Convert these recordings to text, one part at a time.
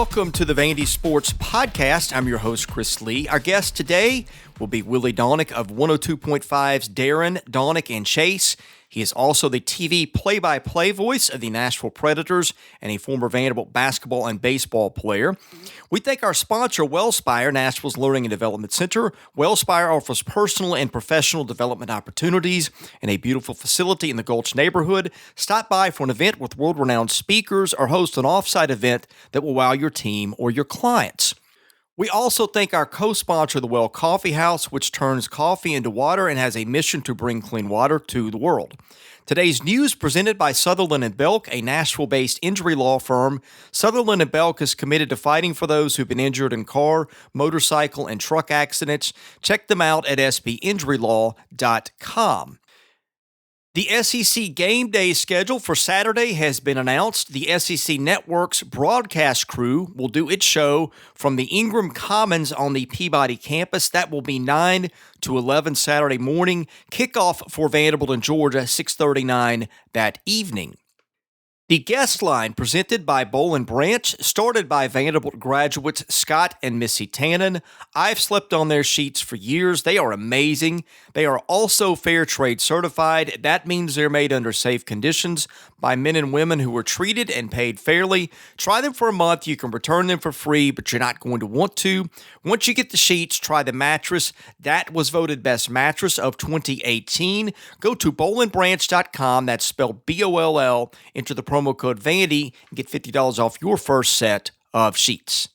Welcome to the Vandy Sports Podcast. I'm your host, Chris Lee. Our guest today will be Willy Daunic of 102.5's Darren, Daunic, and Chase. He is also the TV play-by-play voice of the Nashville Predators and a former Vanderbilt basketball and baseball player. We thank our sponsor, Wellspire, Nashville's Learning and Development Center. Wellspire offers personal and professional development opportunities in a beautiful facility in the Gulch neighborhood. Stop by for an event with world-renowned speakers or host an off-site event that will wow your team or your clients. We also thank our co-sponsor, the Well Coffee House, which turns coffee into water and has a mission to bring clean water to the world. Today's news presented by Sutherland & Belk, a Nashville-based injury law firm. Sutherland & Belk is committed to fighting for those who've been injured in car, motorcycle, and truck accidents. Check them out at spinjurylaw.com. The SEC game day schedule for Saturday has been announced. The SEC Network's broadcast crew will do its show from the Ingram Commons on the Peabody campus. That will be 9 to 11 Saturday morning. Kickoff for Vanderbilt and Georgia, 6:39 that evening. The guest line, presented by Boll & Branch, started by Vanderbilt graduates Scott and Missy Tannen. I've slept on their sheets for years. They are amazing. They are also fair trade certified. That means they're made under safe conditions by men and women who were treated and paid fairly. Try them for a month. You can return them for free, but you're not going to want to. Once you get the sheets, try the mattress. That was voted best mattress of 2018. Go to bollandbranch.com. That's spelled B-O-L-L. Enter the promo code Vandy and get $50 off your first set of sheets.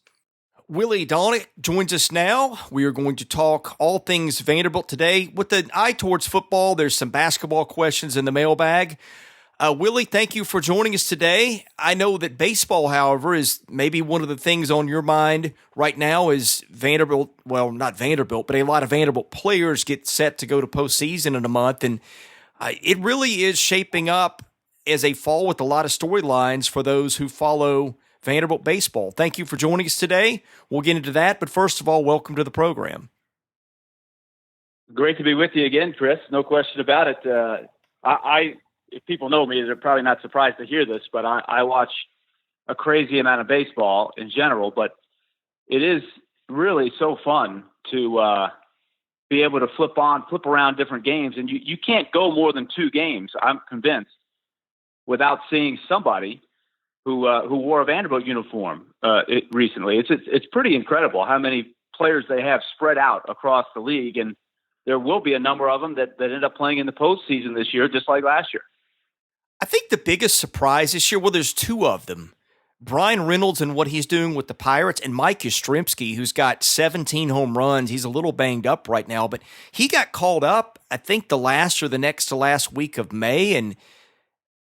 Willy Daunic joins us now. We are going to talk all things Vanderbilt today. With an eye towards football, there's some basketball questions in the mailbag. Willy, thank you for joining us today. I know that baseball, however, is maybe one of the things on your mind right now is Vanderbilt, well, not Vanderbilt, but a lot of Vanderbilt players get set to go to postseason in a month, and it really is shaping up as a fall with a lot of storylines for those who follow Vanderbilt baseball. Thank you for joining us today. We'll get into that, but first of all, welcome to the program. Great to be with you again, Chris. No question about it. If people know me, they're probably not surprised to hear this, but I watch a crazy amount of baseball in general, but it is really so fun to be able to flip around different games. And you can't go more than two games, I'm convinced, without seeing somebody who wore a Vanderbilt uniform recently. It's pretty incredible how many players they have spread out across the league, and there will be a number of them that end up playing in the postseason this year, just like last year. I think the biggest surprise this year, well, there's two of them. Brian Reynolds and what he's doing with the Pirates, and Mike Yastrzemski, who's got 17 home runs. He's a little banged up right now, but he got called up, I think, the last or the next to last week of May, and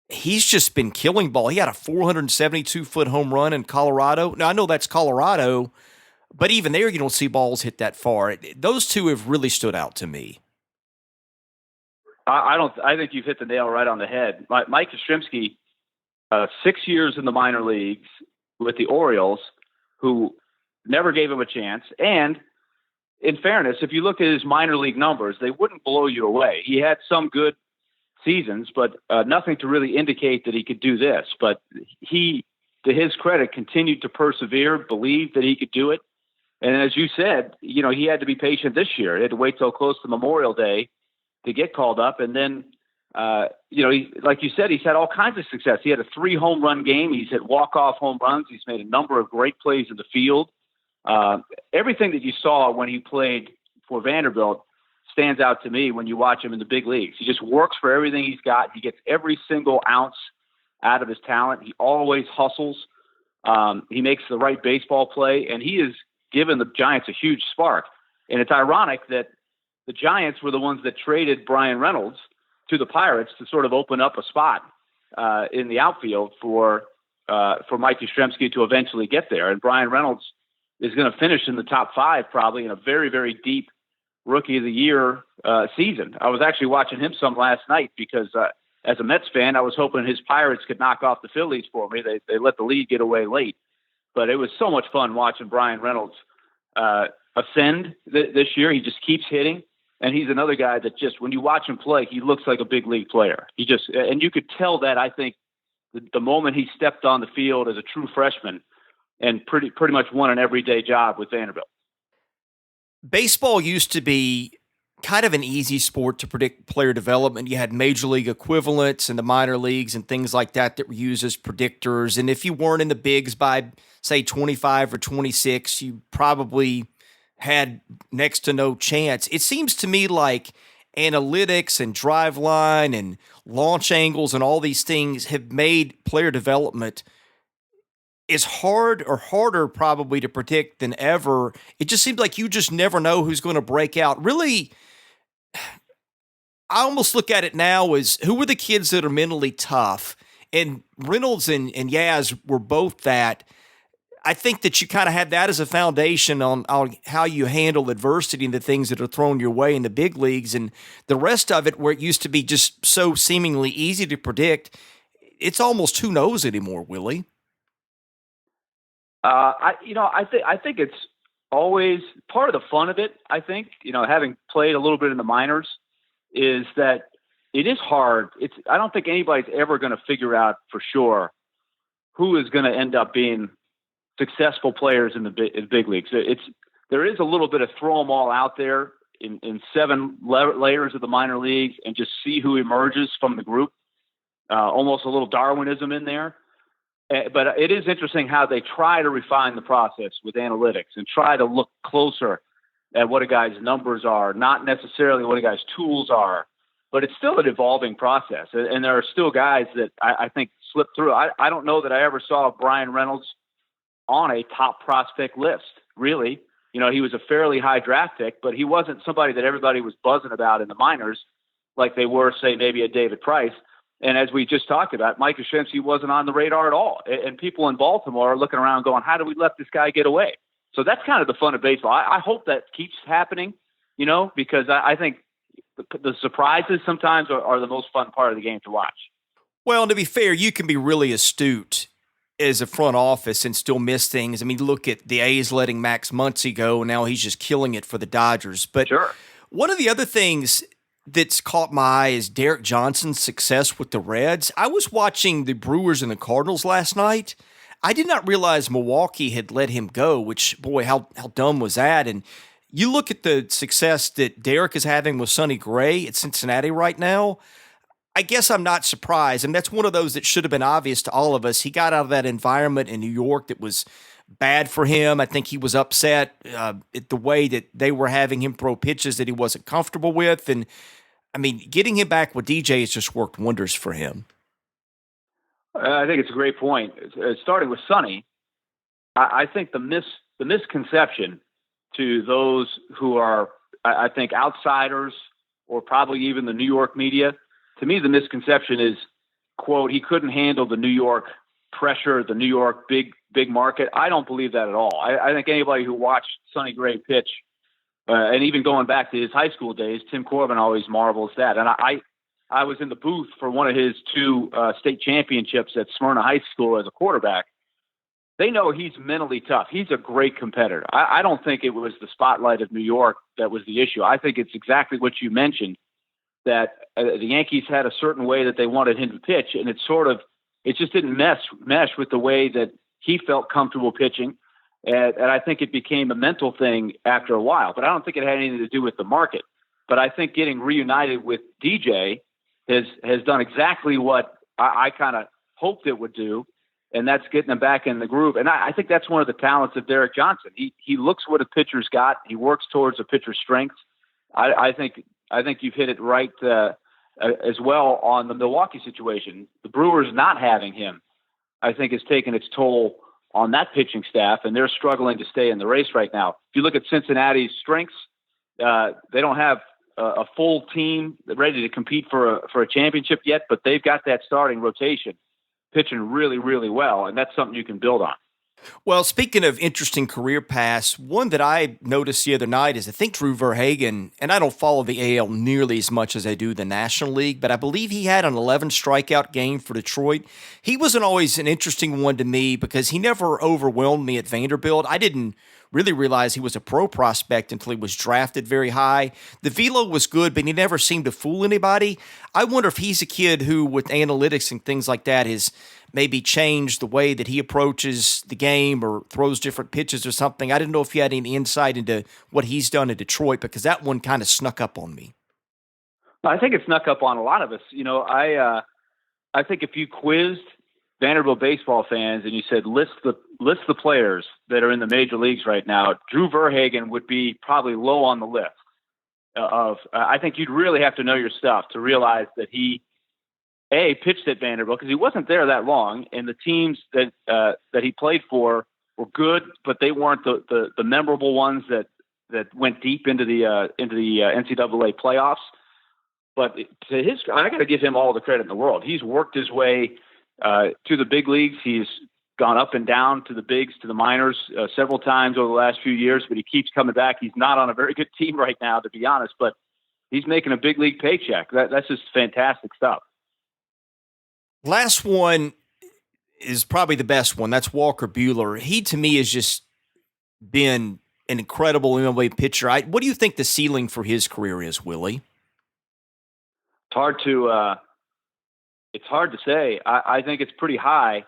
he's just been killing ball. He had a 472-foot home run in Colorado. Now, I know that's Colorado, but even there you don't see balls hit that far. Those two have really stood out to me. I think you've hit the nail right on the head. Mike Yastrzemski, 6 years in the minor leagues with the Orioles, who never gave him a chance. And in fairness, if you look at his minor league numbers, they wouldn't blow you away. He had some good seasons, but nothing to really indicate that he could do this. But he, to his credit, continued to persevere, believed that he could do it. And as you said, he had to be patient this year. He had to wait till close to Memorial Day to get called up. And then, like you said, he's had all kinds of success. He had a 3 home run game. He's hit walk-off home runs. He's made a number of great plays in the field. Everything that you saw when he played for Vanderbilt stands out to me when you watch him in the big leagues. He just works for everything he's got. He gets every single ounce out of his talent. He always hustles. He makes the right baseball play, and he has given the Giants a huge spark. And it's ironic that the Giants were the ones that traded Brian Reynolds to the Pirates to sort of open up a spot in the outfield for Mike Yastrzemski to eventually get there. And Brian Reynolds is going to finish in the top 5 probably in a very, very deep Rookie of the Year season. I was actually watching him some last night because as a Mets fan, I was hoping his Pirates could knock off the Phillies for me. They let the lead get away late. But it was so much fun watching Brian Reynolds ascend this year. He just keeps hitting. And he's another guy that just, when you watch him play, he looks like a big league player. And you could tell that, I think, the moment he stepped on the field as a true freshman and pretty much won an everyday job with Vanderbilt. Baseball used to be kind of an easy sport to predict player development. You had major league equivalents in the minor leagues and things like that were used as predictors. And if you weren't in the bigs by, say, 25 or 26, you probably had next to no chance. It seems to me like analytics and driveline and launch angles and all these things have made player development is hard or harder probably to predict than ever. It just seems like you just never know who's going to break out. Really, I almost look at it now as who are the kids that are mentally tough? And Reynolds and Yaz were both that. I think that you kind of have that as a foundation on how you handle adversity and the things that are thrown your way in the big leagues. And the rest of it, where it used to be just so seemingly easy to predict, it's almost who knows anymore, Willie. I think it's always part of the fun of it. I think, having played a little bit in the minors, is that it is hard. I don't think anybody's ever going to figure out for sure who is going to end up being successful players in the big leagues. There is a little bit of throw them all out there in 7 layers of the minor leagues and just see who emerges from the group. Almost a little Darwinism in there. But it is interesting how they try to refine the process with analytics and try to look closer at what a guy's numbers are, not necessarily what a guy's tools are, but it's still an evolving process. And there are still guys that I think slip through. I don't know that I ever saw Brian Reynolds on a top prospect list, really. He was a fairly high draft pick, but he wasn't somebody that everybody was buzzing about in the minors like they were, say, maybe a David Price. And as we just talked about, Mike Yastrzemski wasn't on the radar at all. And people in Baltimore are looking around going, how do we let this guy get away? So that's kind of the fun of baseball. I hope that keeps happening, because I think the surprises sometimes are the most fun part of the game to watch. Well, to be fair, you can be really astute as a front office and still miss things. I mean, look at the A's letting Max Muncy go, and now he's just killing it for the Dodgers. But sure. One of the other things that's caught my eye is Derek Johnson's success with the Reds. I was watching the Brewers and the Cardinals last night. I did not realize Milwaukee had let him go, which, boy, how dumb was that? And you look at the success that Derek is having with Sonny Gray at Cincinnati right now, I guess I'm not surprised. And that's one of those that should have been obvious to all of us. He got out of that environment in New York that was bad for him. I think he was upset at the way that they were having him throw pitches that he wasn't comfortable with. And, I mean, getting him back with DJ has just worked wonders for him. I think it's a great point. Starting with Sonny, I think the misconception to those who are, I think, outsiders or probably even the New York media, to me, the misconception is, quote, he couldn't handle the New York pressure, the New York big market. I don't believe that at all. I think anybody who watched Sonny Gray pitch, and even going back to his high school days, Tim Corbin always marvels that. And I was in the booth for one of his 2 state championships at Smyrna High School as a quarterback. They know he's mentally tough. He's a great competitor. I don't think it was the spotlight of New York that was the issue. I think it's exactly what you mentioned, that the Yankees had a certain way that they wanted him to pitch, and it just didn't mesh with the way that he felt comfortable pitching. And I think it became a mental thing after a while, but I don't think it had anything to do with the market. But I think getting reunited with DJ has done exactly what I kind of hoped it would do, and that's getting him back in the groove. And I think that's one of the talents of Derek Johnson. He looks what a pitcher's got. He works towards a pitcher's strengths. I think you've hit it right as well on the Milwaukee situation. The Brewers not having him, I think, has taken its toll on that pitching staff, and they're struggling to stay in the race right now. If you look at Cincinnati's strengths, they don't have a full team ready to compete for a championship yet, but they've got that starting rotation pitching really, really well, and that's something you can build on. Well, speaking of interesting career paths, one that I noticed the other night is I think Drew Verhagen, and I don't follow the AL nearly as much as I do the National League, but I believe he had an 11 strikeout game for Detroit. He wasn't always an interesting one to me because he never overwhelmed me at Vanderbilt. I didn't really realize he was a pro prospect until he was drafted very high. The velo was good, but he never seemed to fool anybody. I wonder if he's a kid who, with analytics and things like that, has maybe changed the way that he approaches the game or throws different pitches or something. I didn't know if you had any insight into what he's done in Detroit, because that one kind of snuck up on me. I think it snuck up on a lot of us. I think if you quizzed Vanderbilt baseball fans and you said list the players that are in the major leagues right now, Drew Verhagen would be probably low on the list. I think you'd really have to know your stuff to realize that he pitched at Vanderbilt, because he wasn't there that long, and the teams that he played for were good, but they weren't the memorable ones that went deep into the NCAA playoffs. But I got to give him all the credit in the world. He's worked his way to the big leagues. He's gone up and down to the bigs, to the minors several times over the last few years, but he keeps coming back. He's not on a very good team right now, to be honest, but he's making a big league paycheck. That's just fantastic stuff. Last one is probably the best one. That's Walker Buehler. He, to me, has just been an incredible MLB pitcher. What do you think the ceiling for his career is, Willie? It's hard to say. I think it's pretty high.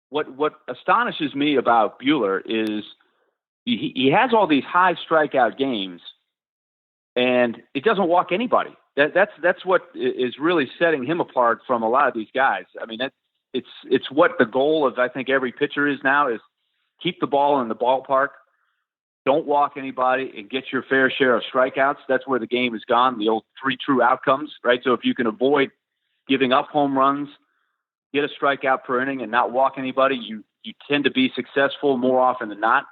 What astonishes me about Buehler is he has all these high strikeout games, and it doesn't walk anybody. That's what is really setting him apart from a lot of these guys. I mean, it's what the goal of, I think, every pitcher is now, is keep the ball in the ballpark, don't walk anybody, and get your fair share of strikeouts. That's where the game has gone, the old 3 true outcomes, right? So if you can avoid giving up home runs, get a strikeout per inning, and not walk anybody, you tend to be successful more often than not.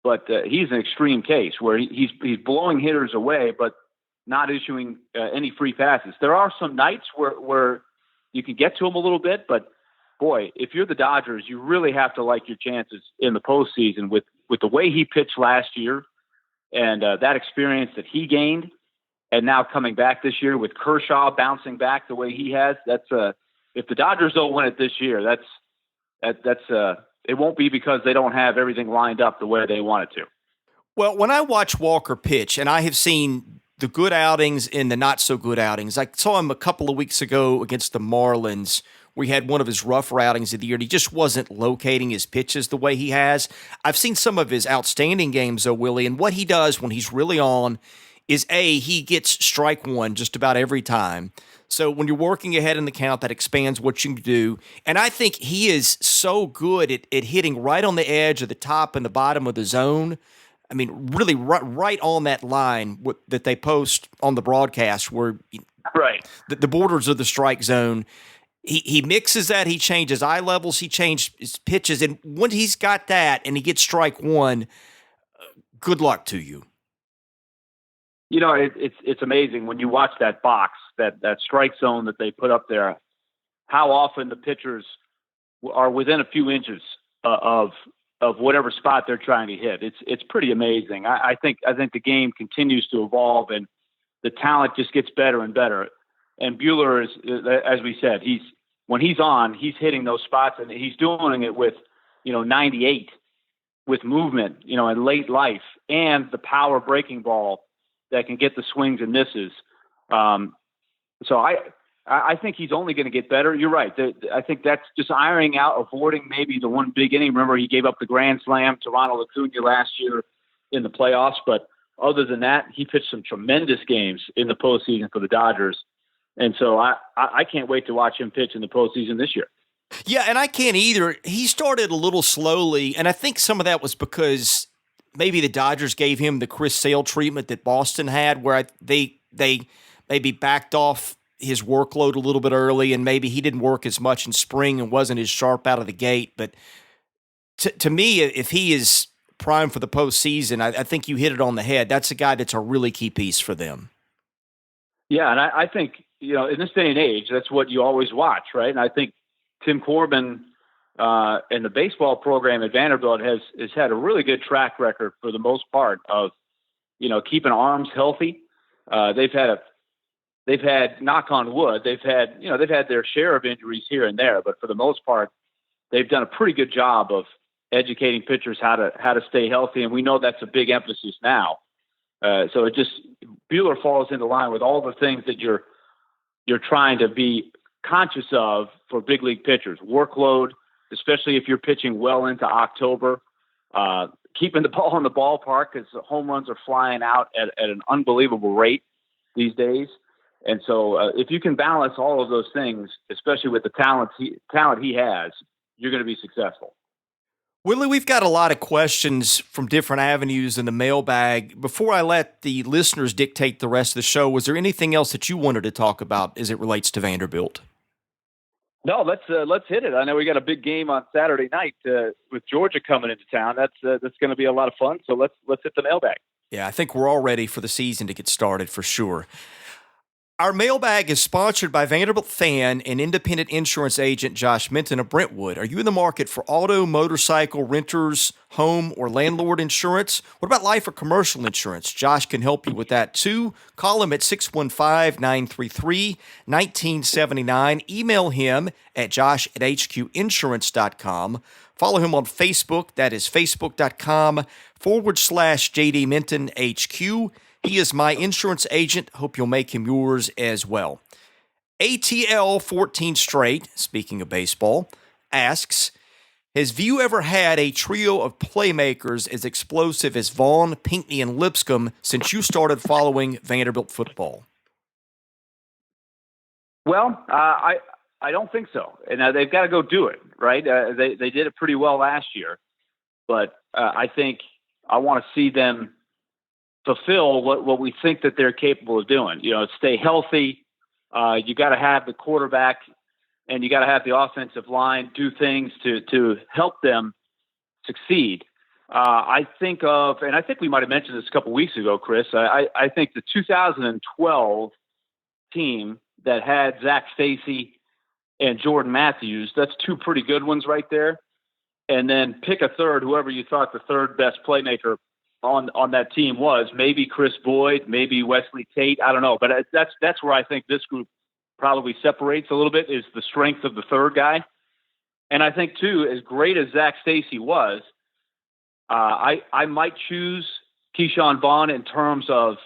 But he's an extreme case where he's blowing hitters away, but not issuing any free passes. There are some nights where you can get to him a little bit, but boy, if you're the Dodgers, you really have to like your chances in the postseason with the way he pitched last year and that experience that he gained, and now coming back this year with Kershaw bouncing back the way he has. That's if the Dodgers don't win it this year, it won't be because they don't have everything lined up the way they want it to. Well, when I watch Walker pitch, and I have seen the good outings and the not so good outings. I saw him a couple of weeks ago against the Marlins, where he had one of his rougher outings of the year, and he just wasn't locating his pitches the way he has. I've seen some of his outstanding games, though, Willie, and what he does when he's really on is, he gets strike one just about every time. So when you're working ahead in the count, that expands what you can do. And I think he is so good at hitting right on the edge of the top and the bottom of the zone. I mean, really right on that line that they post on the broadcast, where the borders of the strike zone. He mixes that. He changes eye levels. He changes pitches. And when he's got that and he gets strike one, good luck to you. You know, it's amazing when you watch that box, that strike zone that they put up there, how often the pitchers are within a few inches of whatever spot they're trying to hit. It's pretty amazing. I think the game continues to evolve, and the talent just gets better and better. And Buehler is, as we said, when he's on, he's hitting those spots, and he's doing it with, 98 with movement, in late life, and the power breaking ball that can get the swings and misses. So I think he's only going to get better. You're right. I think that's just ironing out, avoiding maybe the one big inning. Remember, he gave up the grand slam to Ronald Acuna last year in the playoffs. But other than that, he pitched some tremendous games in the postseason for the Dodgers. And so I can't wait to watch him pitch in the postseason this year. Yeah, and I can't either. He started a little slowly, and I think some of that was because maybe the Dodgers gave him the Chris Sale treatment that Boston had, where they maybe backed off his workload a little bit early, and maybe he didn't work as much in spring and wasn't as sharp out of the gate. But to me, if he is primed for the postseason, I think you hit it on the head. That's a guy that's a really key piece for them. Yeah, and I think, in this day and age, that's what you always watch, right? And I think Tim Corbin and the baseball program at Vanderbilt has had a really good track record for the most part of, keeping arms healthy. They've had, knock on wood, they've had their share of injuries here and there, but for the most part, they've done a pretty good job of educating pitchers how to stay healthy, and we know that's a big emphasis now. So it just Buehler falls into line with all the things that you're trying to be conscious of for big league pitchers. Workload, especially if you're pitching well into October. Keeping the ball in the ballpark because the home runs are flying out at an unbelievable rate these days. And so if you can balance all of those things, especially with the talent he has, you're going to be successful. Willie, we've got a lot of questions from different avenues in the mailbag. Before I let the listeners dictate the rest of the show, was there anything else that you wanted to talk about as it relates to Vanderbilt? No, let's hit it. I know we got a big game on Saturday night with Georgia coming into town. That's going to be a lot of fun. So let's hit the mailbag. Yeah, I think we're all ready for the season to get started for sure. Our mailbag is sponsored by Vanderbilt fan and independent insurance agent Josh Minton of Brentwood. Are you in the market for auto, motorcycle, renters, home, or landlord insurance? What about life or commercial insurance? Josh can help you with that too. Call him at 615-933-1979. Email him at josh@hqinsurance.com. Follow him on Facebook. That is facebook.com/JD Minton HQ. He is my insurance agent. Hope you'll make him yours as well. ATL 14 Straight, speaking of baseball, asks, has you ever had a trio of playmakers as explosive as Vaughn, Pinckney, and Lipscomb since you started following Vanderbilt football? Well, I don't think so. And they've got to go do it, right? They did it pretty well last year. But I think I want to see them fulfill what we think that they're capable of doing. Stay healthy. You got to have the quarterback and you got to have the offensive line do things to help them succeed. I think we might have mentioned this a couple weeks ago, Chris. I think the 2012 team that had Zach Stacy and Jordan Matthews, that's two pretty good ones right there. And then pick a third, whoever you thought the third best playmaker on that team was. Maybe Chris Boyd, maybe Wesley Tate. I don't know, but that's where I think this group probably separates a little bit, is the strength of the third guy. And I think too, as great as Zach Stacy was, I might choose Keyshawn Vaughn in terms of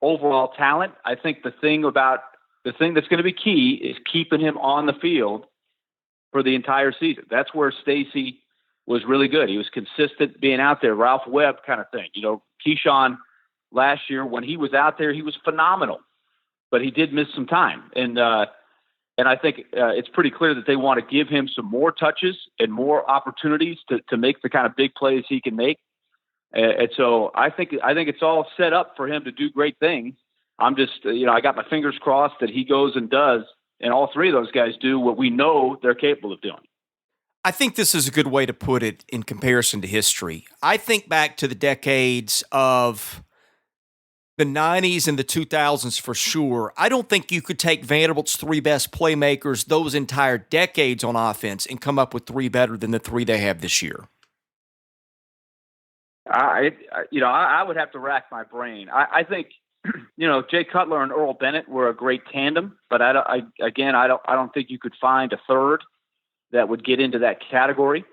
overall talent. I think the thing that's going to be key is keeping him on the field for the entire season. That's where Stacy was really good. He was consistent being out there, Ralph Webb kind of thing. Keyshawn last year, when he was out there, he was phenomenal, but he did miss some time. And I think it's pretty clear that they want to give him some more touches and more opportunities to make the kind of big plays he can make. And so I think it's all set up for him to do great things. I'm just, I got my fingers crossed that he goes and does, and all three of those guys do what we know they're capable of doing. I think this is a good way to put it in comparison to history. I think back to the decades of the 90s and the 2000s for sure. I don't think you could take Vanderbilt's three best playmakers those entire decades on offense and come up with three better than the three they have this year. I would have to rack my brain. I think, Jay Cutler and Earl Bennett were a great tandem, but I don't think you could find a third that would get into that category.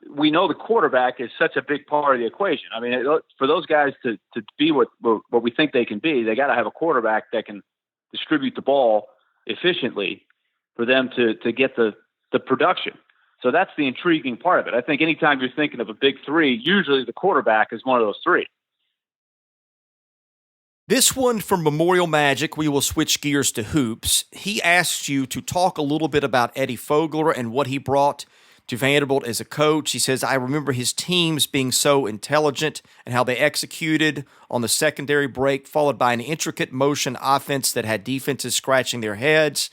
We know the quarterback is such a big part of the equation. I mean, for those guys to be what we think they can be, they got to have a quarterback that can distribute the ball efficiently for them to get the production. So that's the intriguing part of it. I think anytime you're thinking of a big three, usually the quarterback is one of those three. This one from Memorial Magic, we will switch gears to hoops. He asked you to talk a little bit about Eddie Fogler and what he brought to Vanderbilt as a coach. He says, I remember his teams being so intelligent and how they executed on the secondary break, followed by an intricate motion offense that had defenses scratching their heads.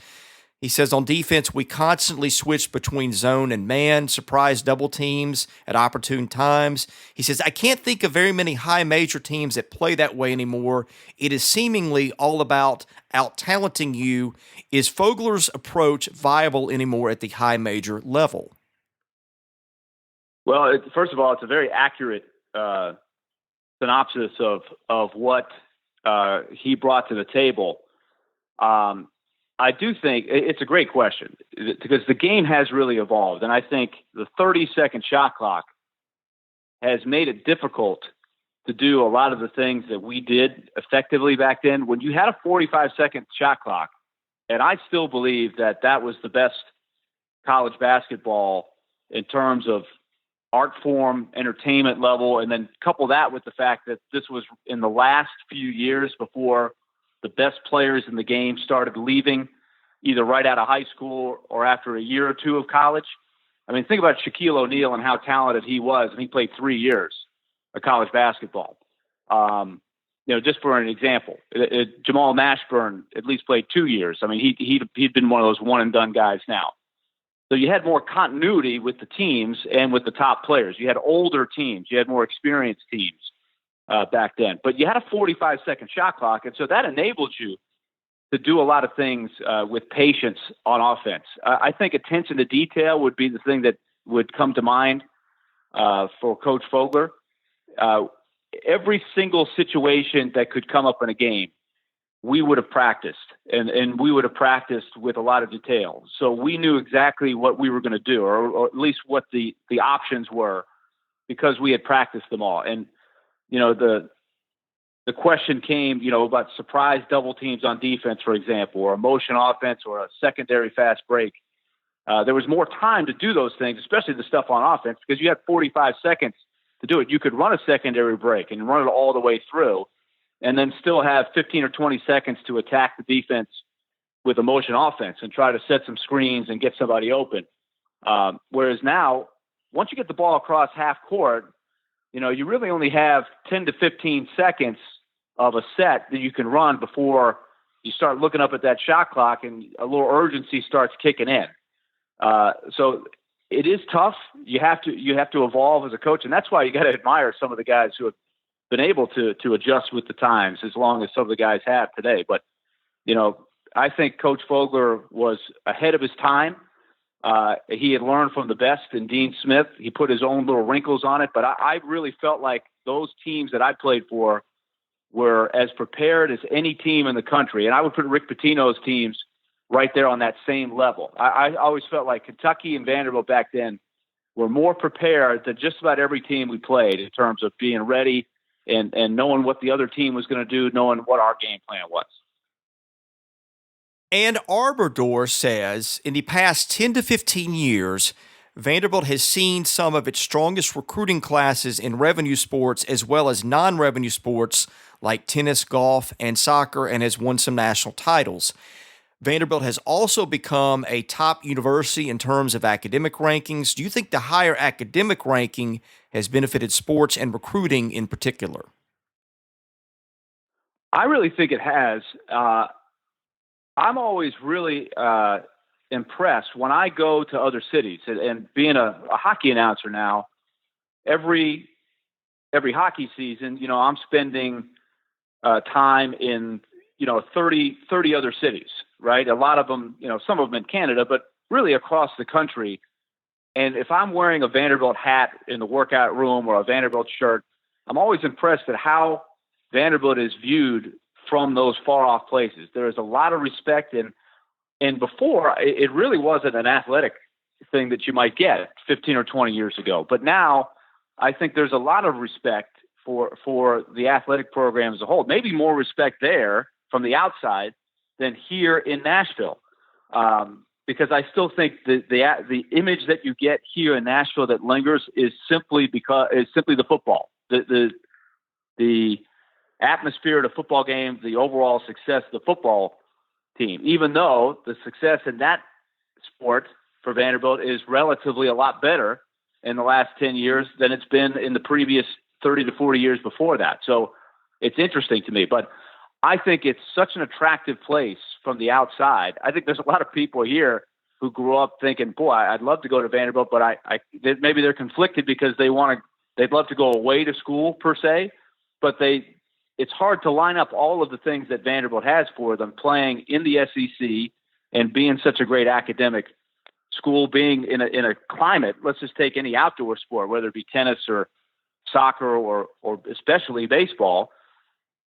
He says, on defense, we constantly switched between zone and man, surprise double teams at opportune times. He says, I can't think of very many high major teams that play that way anymore. It is seemingly all about out-talenting you. Is Fogler's approach viable anymore at the high major level? Well, first of all, it's a very accurate synopsis of what he brought to the table. I do think it's a great question because the game has really evolved. And I think the 30-second shot clock has made it difficult to do a lot of the things that we did effectively back then. When you had a 45-second shot clock, and I still believe that that was the best college basketball in terms of art form, entertainment level, and then couple that with the fact that this was in the last few years before the best players in the game started leaving either right out of high school or after a year or two of college. I mean, think about Shaquille O'Neal and how talented he was, and he played 3 years of college basketball. Just for an example, Jamal Mashburn at least played 2 years. I mean, he'd been one of those one and done guys now. So you had more continuity with the teams and with the top players. You had older teams. You had more experienced teams back then. But you had a 45-second shot clock, and so that enabled you to do a lot of things with patience on offense. I think attention to detail would be the thing that would come to mind for Coach Fogler. Every single situation that could come up in a game, we would have practiced, and we would have practiced with a lot of detail. So we knew exactly what we were going to do, or at least what the options were, because we had practiced them all. And, the question came, about surprise double teams on defense, for example, or a motion offense or a secondary fast break. There was more time to do those things, especially the stuff on offense, because you had 45 seconds to do it. You could run a secondary break and run it all the way through, and then still have 15 or 20 seconds to attack the defense with a motion offense and try to set some screens and get somebody open. Whereas now, once you get the ball across half court, you really only have 10 to 15 seconds of a set that you can run before you start looking up at that shot clock and a little urgency starts kicking in. So it is tough. You have to evolve as a coach, and that's why you got to admire some of the guys who have been able to adjust with the times as long as some of the guys have today. But, I think Coach Fogler was ahead of his time. He had learned from the best in Dean Smith. He put his own little wrinkles on it, but I really felt like those teams that I played for were as prepared as any team in the country. And I would put Rick Pitino's teams right there on that same level. I always felt like Kentucky and Vanderbilt back then were more prepared than just about every team we played in terms of being ready and knowing what the other team was going to do, knowing what our game plan was. And Arbordor says in the past 10 to 15 years, Vanderbilt has seen some of its strongest recruiting classes in revenue sports as well as non-revenue sports like tennis, golf, and soccer, and has won some national titles. Vanderbilt has also become a top university in terms of academic rankings. Do you think the higher academic ranking has benefited sports and recruiting in particular? I really think it has. I'm always really impressed when I go to other cities, and being a hockey announcer now, every hockey season, I'm spending time in 30 other cities, right? A lot of them, some of them in Canada, but really across the country. And if I'm wearing a Vanderbilt hat in the workout room or a Vanderbilt shirt, I'm always impressed at how Vanderbilt is viewed from those far off places. There is a lot of respect, and before it really wasn't an athletic thing that you might get 15 or 20 years ago. But now I think there's a lot of respect for the athletic program as a whole, maybe more respect there from the outside than here in Nashville. Because I still think the image that you get here in Nashville that lingers is simply the football, the atmosphere of the football game, the overall success of the football team, even though the success in that sport for Vanderbilt is relatively a lot better in the last 10 years than it's been in the previous 30 to 40 years before that. So it's interesting to me, but I think it's such an attractive place from the outside. I think there's a lot of people here who grew up thinking, boy, I'd love to go to Vanderbilt, but maybe they're conflicted because they'd love to go away to school per se, but it's hard to line up all of the things that Vanderbilt has for them, playing in the SEC and being such a great academic school, being in a climate. Let's just take any outdoor sport, whether it be tennis or soccer or especially baseball.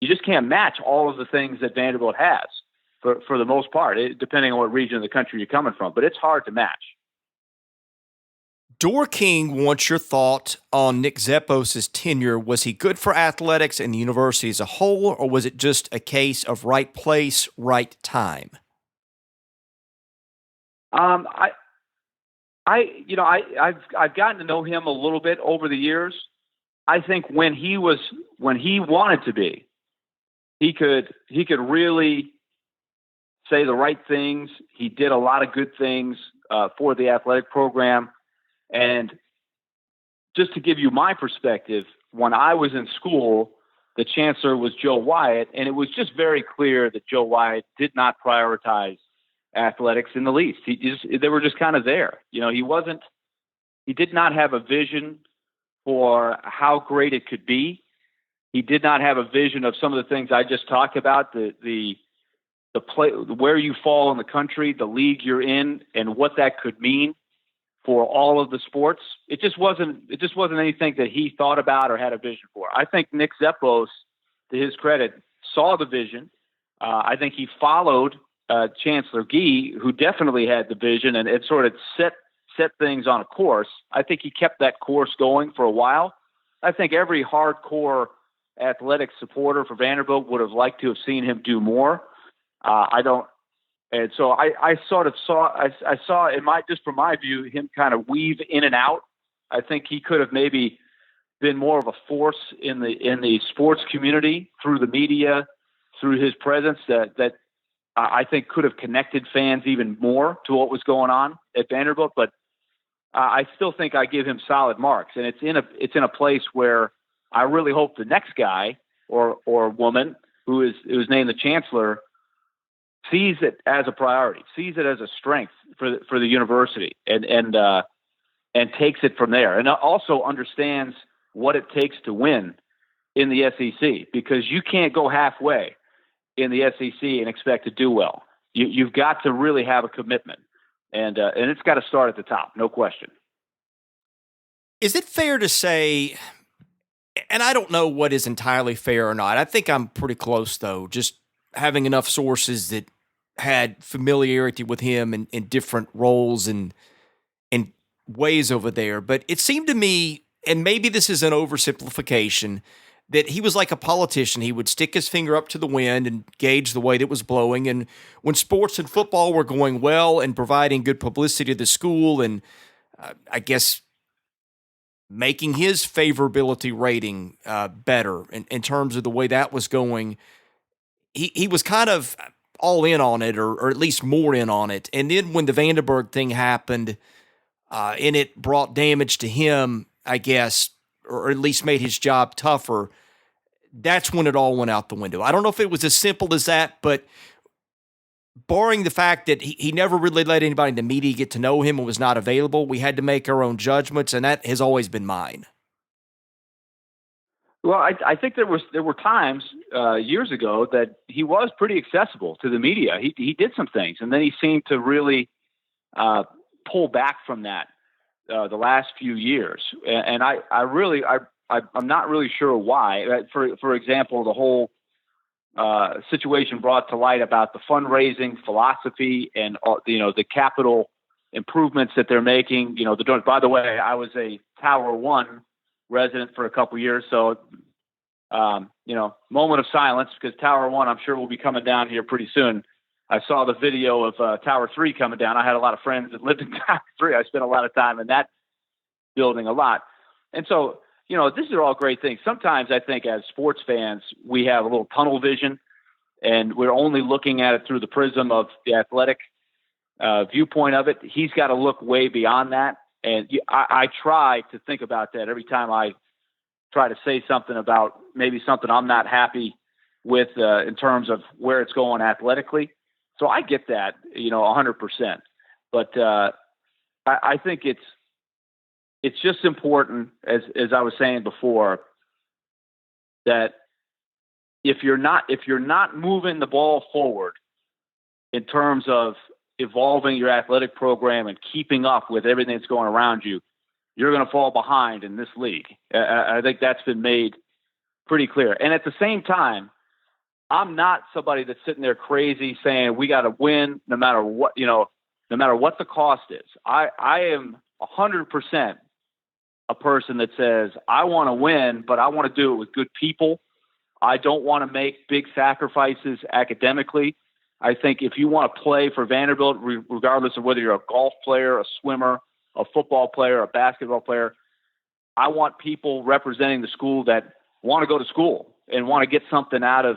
You just can't match all of the things that Vanderbilt has. for the most part, depending on what region of the country you're coming from. But it's hard to match. Door King wants your thought on Nick Zeppos' tenure. Was he good for athletics and the university as a whole, or was it just a case of right place, right time? I've gotten to know him a little bit over the years. I think when he wanted to be, he could really say the right things. He did a lot of good things for the athletic program. And just to give you my perspective, when I was in school, the chancellor was Joe Wyatt, and it was just very clear that Joe Wyatt did not prioritize athletics in the least. They were just kind of there. He did not have a vision for how great it could be. He did not have a vision of some of the things I just talked about, the play, where you fall in the country, the league you're in, and what that could mean for all of the sports. It just wasn't anything that he thought about or had a vision for. I think Nick Zeppos, to his credit, saw the vision. I think he followed Chancellor Gee, who definitely had the vision, and it sort of set things on a course. I think he kept that course going for a while. I think every hardcore athletic supporter for Vanderbilt would have liked to have seen him do more. And so I sort of saw just from my view, him kind of weave in and out. I think he could have maybe been more of a force in the sports community through the media, through his presence that I think could have connected fans even more to what was going on at Vanderbilt. But I still think I give him solid marks, and it's in a place where I really hope the next guy or woman who is named the chancellor sees it as a priority, sees it as a strength for the university, and takes it from there, and also understands what it takes to win in the SEC, because you can't go halfway in the SEC and expect to do well. You've got to really have a commitment, and it's got to start at the top, no question. Is it fair to say, and I don't know what is entirely fair or not, I think I'm pretty close though, just having enough sources that had familiarity with him in different roles and ways over there. But it seemed to me, and maybe this is an oversimplification, that he was like a politician. He would stick his finger up to the wind and gauge the way that was blowing. And when sports and football were going well and providing good publicity to the school and I guess making his favorability rating better in terms of the way that was going, he was kind of all in on it, or at least more in on it. And then when the Vandenberg thing happened, and it brought damage to him, I guess, or at least made his job tougher, that's when it all went out the window. I don't know if it was as simple as that, but barring the fact that he never really let anybody in the media get to know him and was not available, we had to make our own judgments, and that has always been mine. Well, I think there were times years ago that he was pretty accessible to the media. He did some things, and then he seemed to really pull back from that the last few years. And I'm not really sure why. For example, the whole situation brought to light about the fundraising philosophy and the capital improvements that they're making. By the way, I was a Tower One resident for a couple years, so moment of silence, because Tower One, I'm sure, will be coming down here pretty soon. I saw the video of Tower 3 coming down. I had a lot of friends that lived in Tower 3. I spent a lot of time in that building a lot. And so, these are all great things. Sometimes I think as sports fans, we have a little tunnel vision, and we're only looking at it through the prism of the athletic viewpoint of it. He's got to look way beyond that. And I try to think about that every time I try to say something about maybe something I'm not happy with in terms of where it's going athletically. So I get that, 100%. But I think it's just important, as I was saying before, that if you're not moving the ball forward in terms of evolving your athletic program and keeping up with everything that's going around you, you're going to fall behind in this league. I think that's been made pretty clear. And at the same time, I'm not somebody that's sitting there crazy saying we got to win no matter what, no matter what the cost is. I am 100% a person that says I want to win, but I want to do it with good people. I don't want to make big sacrifices academically. I think if you want to play for Vanderbilt, regardless of whether you're a golf player, a swimmer, a football player, a basketball player, I want people representing the school that want to go to school and want to get something out of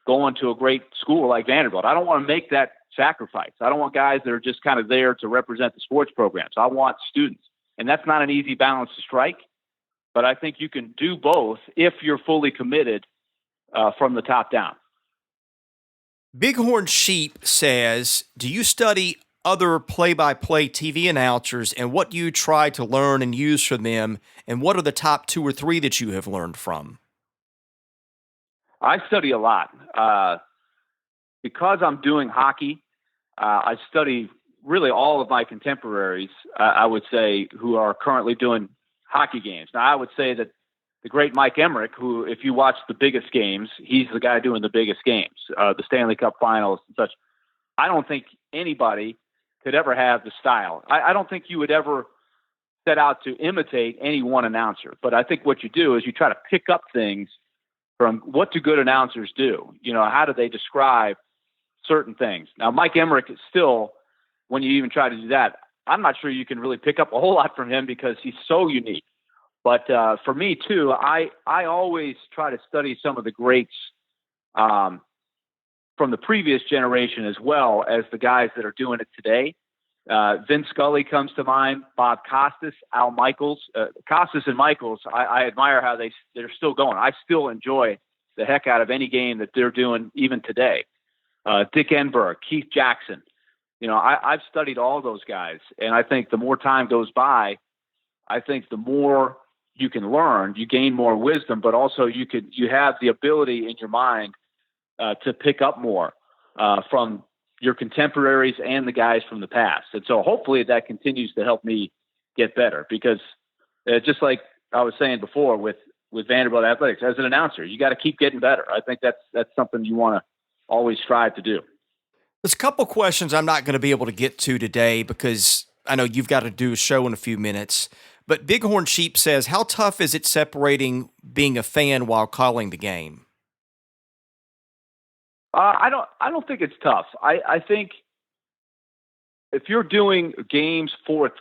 going to a great school like Vanderbilt. I don't want to make that sacrifice. I don't want guys that are just kind of there to represent the sports programs. I want students. And that's not an easy balance to strike, but I think you can do both if you're fully committed from the top down. Bighorn Sheep says, do you study other play-by-play TV announcers, and what do you try to learn and use from them, and what are the top 2 or 3 that you have learned from? I study a lot. Because I'm doing hockey, I study really all of my contemporaries, I would say, who are currently doing hockey games. Now, I would say that the great Mike Emmerich, who, if you watch the biggest games, he's the guy doing the biggest games, the Stanley Cup Finals and such. I don't think anybody could ever have the style. I don't think you would ever set out to imitate any one announcer. But I think what you do is you try to pick up things from what do good announcers do? How do they describe certain things? Now, Mike Emmerich is still, when you even try to do that, I'm not sure you can really pick up a whole lot from him because he's so unique. But for me, too, I always try to study some of the greats from the previous generation as well as the guys that are doing it today. Vince Scully comes to mind, Bob Costas, Al Michaels. Costas and Michaels, I admire how they're still going. I still enjoy the heck out of any game that they're doing even today. Dick Enberg, Keith Jackson. I've studied all those guys, and I think the more time goes by, I think the more you can learn, you gain more wisdom, but also you have the ability in your mind to pick up more from your contemporaries and the guys from the past. And so hopefully that continues to help me get better because just like I was saying before with Vanderbilt Athletics, as an announcer, you got to keep getting better. I think that's something you want to always strive to do. There's a couple questions I'm not going to be able to get to today because I know you've got to do a show in a few minutes. But Bighorn Sheep says, how tough is it separating being a fan while calling the game? I don't think it's tough. I think if you're doing games for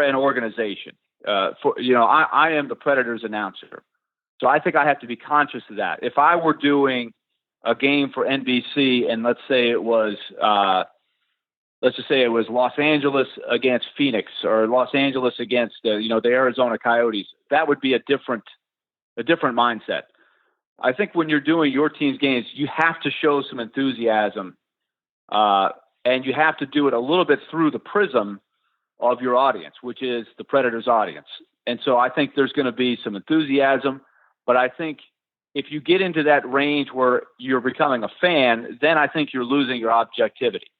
an organization, I am the Predators announcer, so I think I have to be conscious of that. If I were doing a game for NBC, and let's just say it was Los Angeles against Phoenix or Los Angeles against the Arizona Coyotes, that would be a different mindset. I think when you're doing your team's games, you have to show some enthusiasm, and you have to do it a little bit through the prism of your audience, which is the Predators audience. And so I think there's going to be some enthusiasm, but I think if you get into that range where you're becoming a fan, then I think you're losing your objectivity.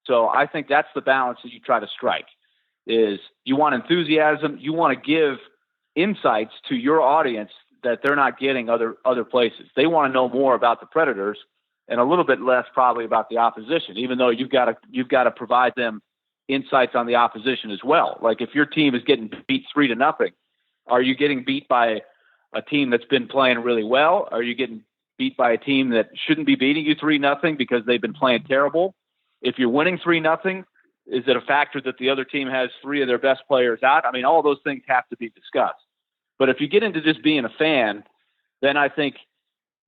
So I think that's the balance that you try to strike is you want enthusiasm. You want to give insights to your audience that they're not getting other places. They want to know more about the Predators and a little bit less probably about the opposition, even though you've got to provide them insights on the opposition as well. Like if your team is getting beat 3-0, are you getting beat by a team that's been playing really well? Are you getting beat by a team that shouldn't be beating you 3-0 because they've been playing terrible? If you're winning 3-0, is it a factor that the other team has 3 of their best players out? I mean, all those things have to be discussed. But if you get into just being a fan, then I think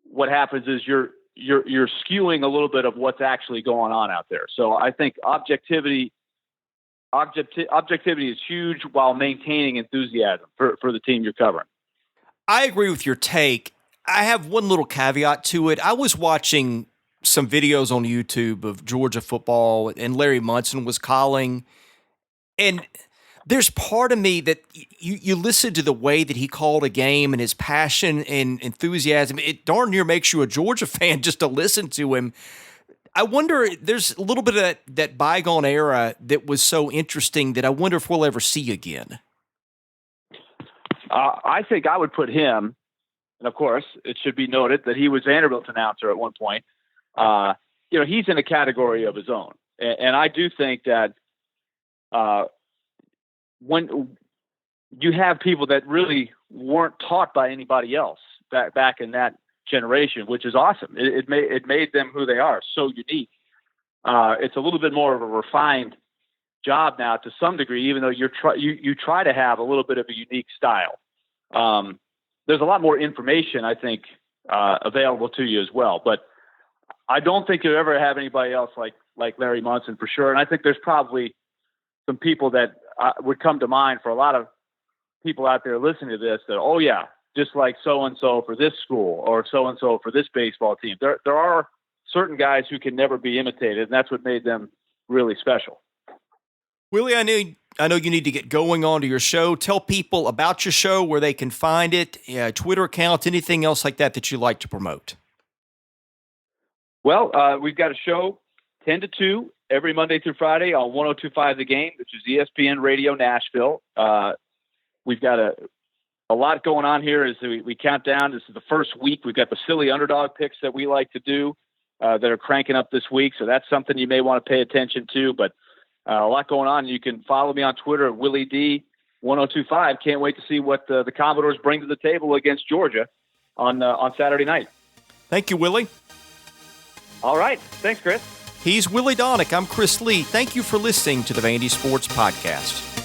what happens is you're skewing a little bit of what's actually going on out there. So I think objectivity is huge while maintaining enthusiasm for the team you're covering. I agree with your take. I have one little caveat to it. I was watching some videos on YouTube of Georgia football, and Larry Munson was calling, and there's part of me that you listen to the way that he called a game and his passion and enthusiasm. It darn near makes you a Georgia fan just to listen to him. I wonder, there's a little bit of that bygone era that was so interesting that I wonder if we'll ever see again. I think I would put him, and of course, it should be noted that he was Vanderbilt's announcer at one point. he's in a category of his own. And I do think that when you have people that really weren't taught by anybody else back in that generation, which is awesome. It made them who they are, so unique. It's a little bit more of a refined job now to some degree, even though you try to have a little bit of a unique style. There's a lot more information, I think, available to you as well. But I don't think you'll ever have anybody else like Larry Munson for sure. And I think there's probably some people that would come to mind for a lot of people out there listening to this that, oh yeah, just like so-and-so for this school or so-and-so for this baseball team. There are certain guys who can never be imitated, and that's what made them really special. Willie, I know you need to get going on to your show. Tell people about your show, where they can find it, Twitter accounts, anything else like that you like to promote. Well, we've got a show 10 to 2 every Monday through Friday on 102.5 The Game, which is ESPN Radio Nashville. We've got a lot going on here as we count down. This is the first week. We've got the silly underdog picks that we like to do that are cranking up this week. So that's something you may want to pay attention to. But a lot going on. You can follow me on Twitter at WillyD1025. Can't wait to see what the Commodores bring to the table against Georgia on Saturday night. Thank you, Willie. All right. Thanks, Chris. He's Willy Daunic. I'm Chris Lee. Thank you for listening to the Vandy Sports Podcast.